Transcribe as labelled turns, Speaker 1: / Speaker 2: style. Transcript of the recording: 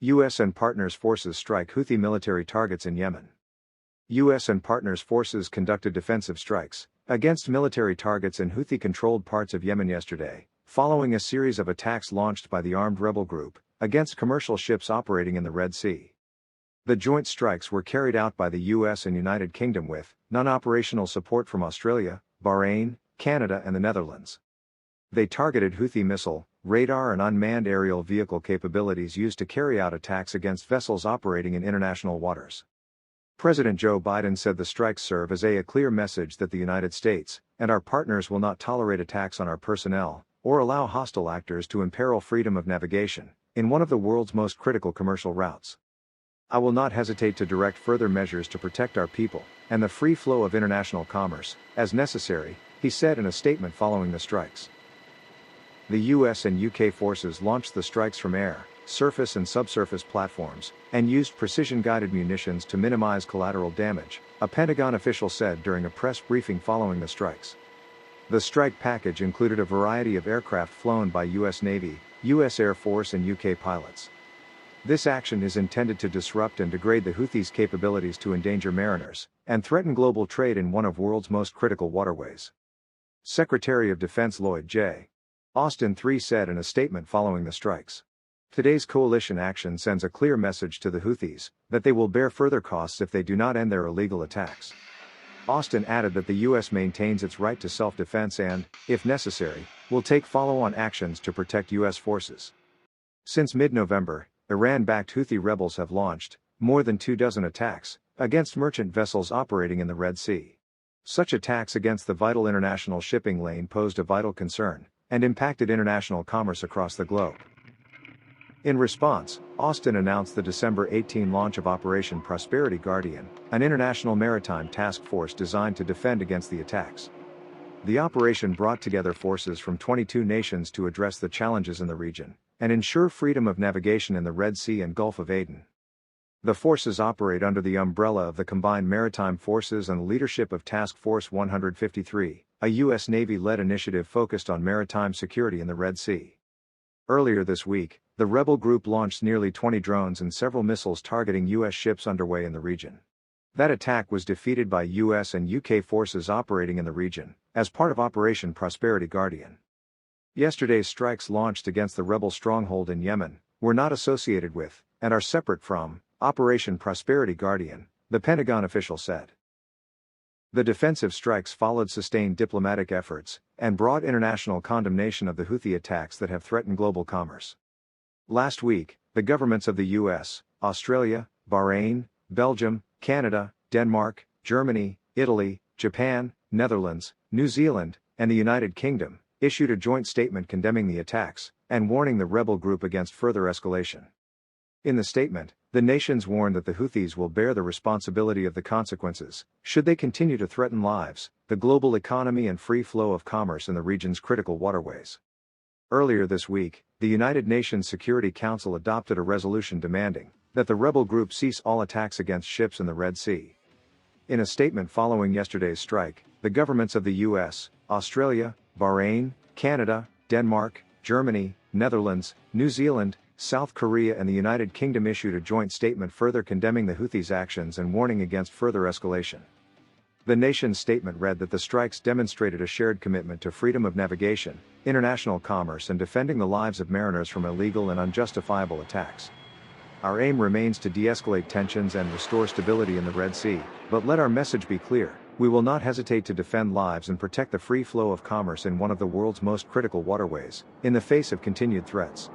Speaker 1: U.S. and partners' forces strike Houthi military targets in Yemen. U.S. and partners' forces conducted defensive strikes against military targets in Houthi-controlled parts of Yemen yesterday, following a series of attacks launched by the armed rebel group against commercial ships operating in the Red Sea. The joint strikes were carried out by the U.S. and United Kingdom with non-operational support from Australia, Bahrain, Canada and the Netherlands. They targeted Houthi missile, radar and unmanned aerial vehicle capabilities used to carry out attacks against vessels operating in international waters. President Joe Biden said the strikes serve as a clear message that the United States and our partners will not tolerate attacks on our personnel or allow hostile actors to imperil freedom of navigation in one of the world's most critical commercial routes. I will not hesitate to direct further measures to protect our people and the free flow of international commerce, as necessary, he said in a statement following the strikes. The US and UK forces launched the strikes from air, surface and subsurface platforms, and used precision-guided munitions to minimize collateral damage, a Pentagon official said during a press briefing following the strikes. The strike package included a variety of aircraft flown by US Navy, US Air Force and UK pilots. This action is intended to disrupt and degrade the Houthis' capabilities to endanger mariners and threaten global trade in one of the world's most critical waterways. Secretary of Defense Lloyd J. Austin III said in a statement following the strikes. Today's coalition action sends a clear message to the Houthis that they will bear further costs if they do not end their illegal attacks. Austin added that the U.S. maintains its right to self-defense and, if necessary, will take follow-on actions to protect U.S. forces. Since mid-November, Iran-backed Houthi rebels have launched more than 24 attacks against merchant vessels operating in the Red Sea. Such attacks against the vital international shipping lane posed a vital concern and impacted international commerce across the globe. In response, Austin announced the December 18 launch of Operation Prosperity Guardian, an international maritime task force designed to defend against the attacks. The operation brought together forces from 22 nations to address the challenges in the region and ensure freedom of navigation in the Red Sea and Gulf of Aden. The forces operate under the umbrella of the Combined Maritime Forces and the leadership of Task Force 153, a U.S. Navy-led initiative focused on maritime security in the Red Sea. Earlier this week, the rebel group launched nearly 20 drones and several missiles targeting U.S. ships underway in the region. That attack was defeated by U.S. and UK forces operating in the region, as part of Operation Prosperity Guardian. Yesterday's strikes launched against the rebel stronghold in Yemen were not associated with, and are separate from, Operation Prosperity Guardian, the Pentagon official said. The defensive strikes followed sustained diplomatic efforts and broad international condemnation of the Houthi attacks that have threatened global commerce. Last week, the governments of the US, Australia, Bahrain, Belgium, Canada, Denmark, Germany, Italy, Japan, Netherlands, New Zealand, and the United Kingdom issued a joint statement condemning the attacks and warning the rebel group against further escalation. In the statement, the nations warned that the Houthis will bear the responsibility of the consequences should they continue to threaten lives, the global economy and free flow of commerce in the region's critical waterways. Earlier this week, the United Nations Security Council adopted a resolution demanding that the rebel group cease all attacks against ships in the Red Sea. In a statement following yesterday's strike, the governments of the US, Australia, Bahrain, Canada, Denmark, Germany, Netherlands, New Zealand, South Korea and the United Kingdom issued a joint statement further condemning the Houthis' actions and warning against further escalation. The nation's statement read that the strikes demonstrated a shared commitment to freedom of navigation, international commerce and defending the lives of mariners from illegal and unjustifiable attacks. Our aim remains to de-escalate tensions and restore stability in the Red Sea, but let our message be clear. We will not hesitate to defend lives and protect the free flow of commerce in one of the world's most critical waterways, in the face of continued threats.